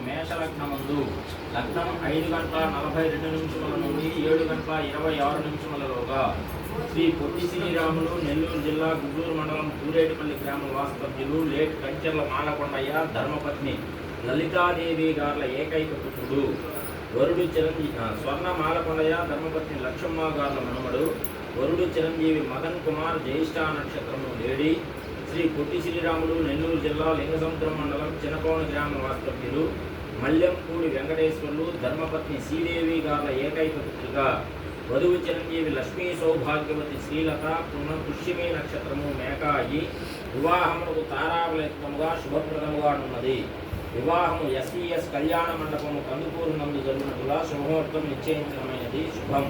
మేషలగ్నమందు లగ్నం 5:42 నుండి 7:26 శ్రీ పొట్టి శ్రీరాములు నెల్లూరు జిల్లా గుంటూరు మండలం పూరేటిపల్లి గ్రామ వాస్తవ్యులు లేట్ కంచెర్ల మాలకొండయ్య ధర్మపత్ని లలితాదేవి గార్ల ఏకైక పుత్రుడు వరుడు స్వర్ణ మాలకొండయ్య ధర్మపత్ని లక్ష్మమ్మ గార్ల మనమడు వరుడు చిరంజీవి మదన్ కుమార్ జ్యేష్ఠ నక్షత్రము లేడి శ్రీ పొట్టి శ్రీరాములు నెల్లూరు జిల్లా లింగసముద్రం మండలం చిన్నకోణ గ్రామ వాస్తవ్యులు మల్లెంపూడి వెంకటేశ్వర్లు ధర్మపత్ని శ్రీదేవి గార్ల ఏకైక పుత్రిక వధువు చిరంజీవి లక్ష్మీ సౌభాగ్యవతి శ్రీలత పుష్యమి నక్షత్రము మేక అయి వివాహములకు తారాబలయుక్తముగా శుభప్రదముగా ఉన్నది. వివాహము ఎస్ఈఎస్ కళ్యాణ మండపము కందుకూరు నందు జరుగునట్లుగా శుభముహూర్తం నిశ్చయించడమైనది. శుభం.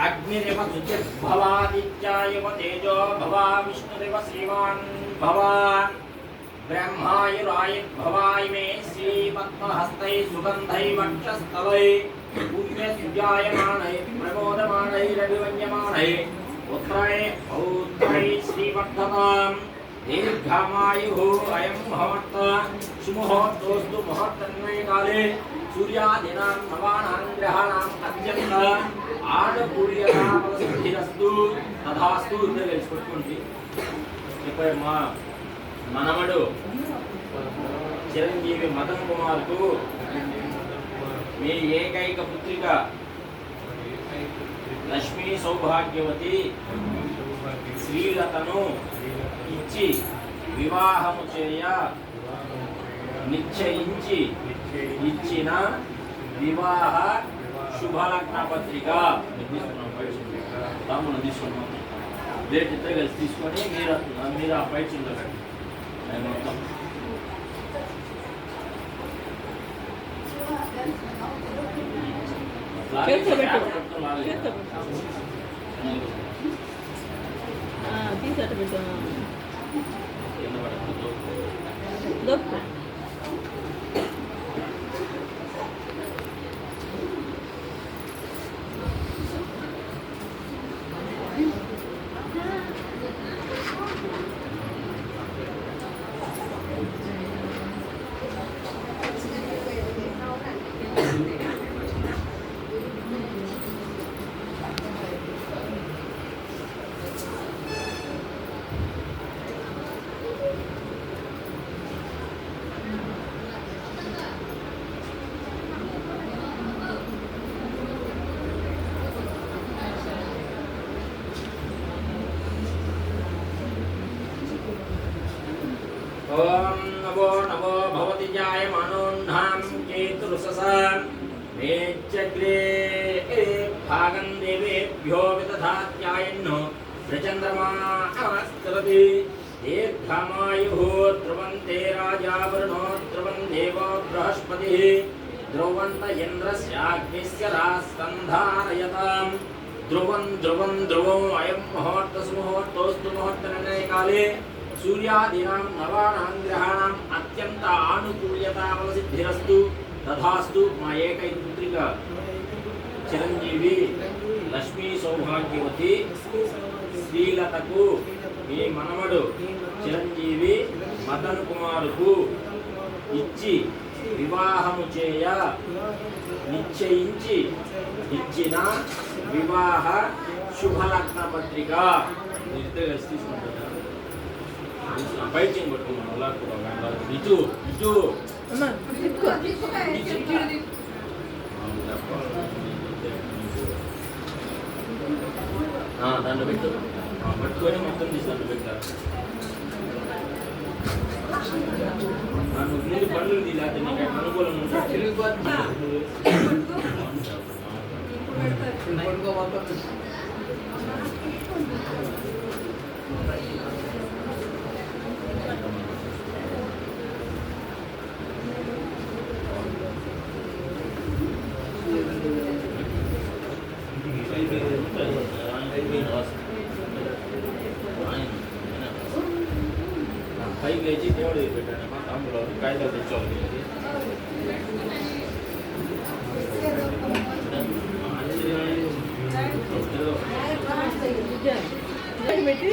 अग्निरेव शुचिर्भवादित्यायव तेजो भवा विष्णुरेव श्रीवान् भवा ब्रह्मायुरायुर्भवाय मे श्रीपद्महस्तै सुगन्धै वक्षस्तवै पुण्यसुजायमानै प्रमोदमानैरभिवन्यमानै पुत्रै पौत्रै श्रीवर्धताम् दीर्घमायुः अयं मुहूर्त सुमुहूर्तोऽस्तु मुहूर्तन्वये काले सूर्यादीनां नवानां ग्रहाणां अत्यन्त आडपूर्यतामस्तु तथास्तु తెలుసుకుంటుంది. ఇప్పుడు మా మనవడు చిరంజీవి మదన్ కుమార్కు మీ ఏకైక పుత్రిక లక్ష్మీ సౌభాగ్యవతి శ్రీలతను ఇచ్చి వివాహము చేయ నిశ్చయించి ఇచ్చిన వివాహ శుభలగ్న పత్రిక తమ్మును తీసుకున్నాం. డేట్ ఇద్దరు కలిసి తీసుకొని మీరు ఆ బయట ఉండకండి. మొత్తం తీసట పెట్టు దొక్కు ओम नमो नमो भवति जायमानोन्नां केतुरुससां मेच्चग्रे भागं देवेभ्यो विदधात्यायन्नो प्रचन्द्रमास्तरति दीर्घमायुः ध्रुवन्ते राजा वरुणो ध्रुवं देवो बृहस्पतिः ध्रुवन्त इन्द्रस्याग्निस्य रास्कन्धारयतां ध्रुवं ध्रुवं ध्रुवम् अयं मुहूर्तसुमुहूर्तोऽस्तु मुहूर्तनिर्णयकाले सूर्यादीनां नवानां ग्रहाणाम् अत्यंत आनुकूल्यतावसिद्धिरस्तु तथास्तु मा एकैपुत्रिक चिरंजीवी लक्ष्मी सौभाग्यवती శ్రీలతకు మీ మనవడు చిరంజీవి మదన్ కుమారుకు ఇచ్చి వివాహము చేయ నిశ్చయించి ఇచ్చిన వివాహ శుభలగ్న పత్రిక తీసుకుంటారు. బయటికి పట్టుకున్నాను ఇటు ఇటు దాంట్లో పెట్టు పట్టుకొని మొత్తం తీసి దాంట్లో పెట్టారు. ముందు పనులు తీలాతే నీకు అనుకూలంగా ఉంటుంది. పైకి లేచి దేవుడు పెట్టాను మా తమ్ముడు కాగితాలు తెచ్చుకోవాలి. పెట్టి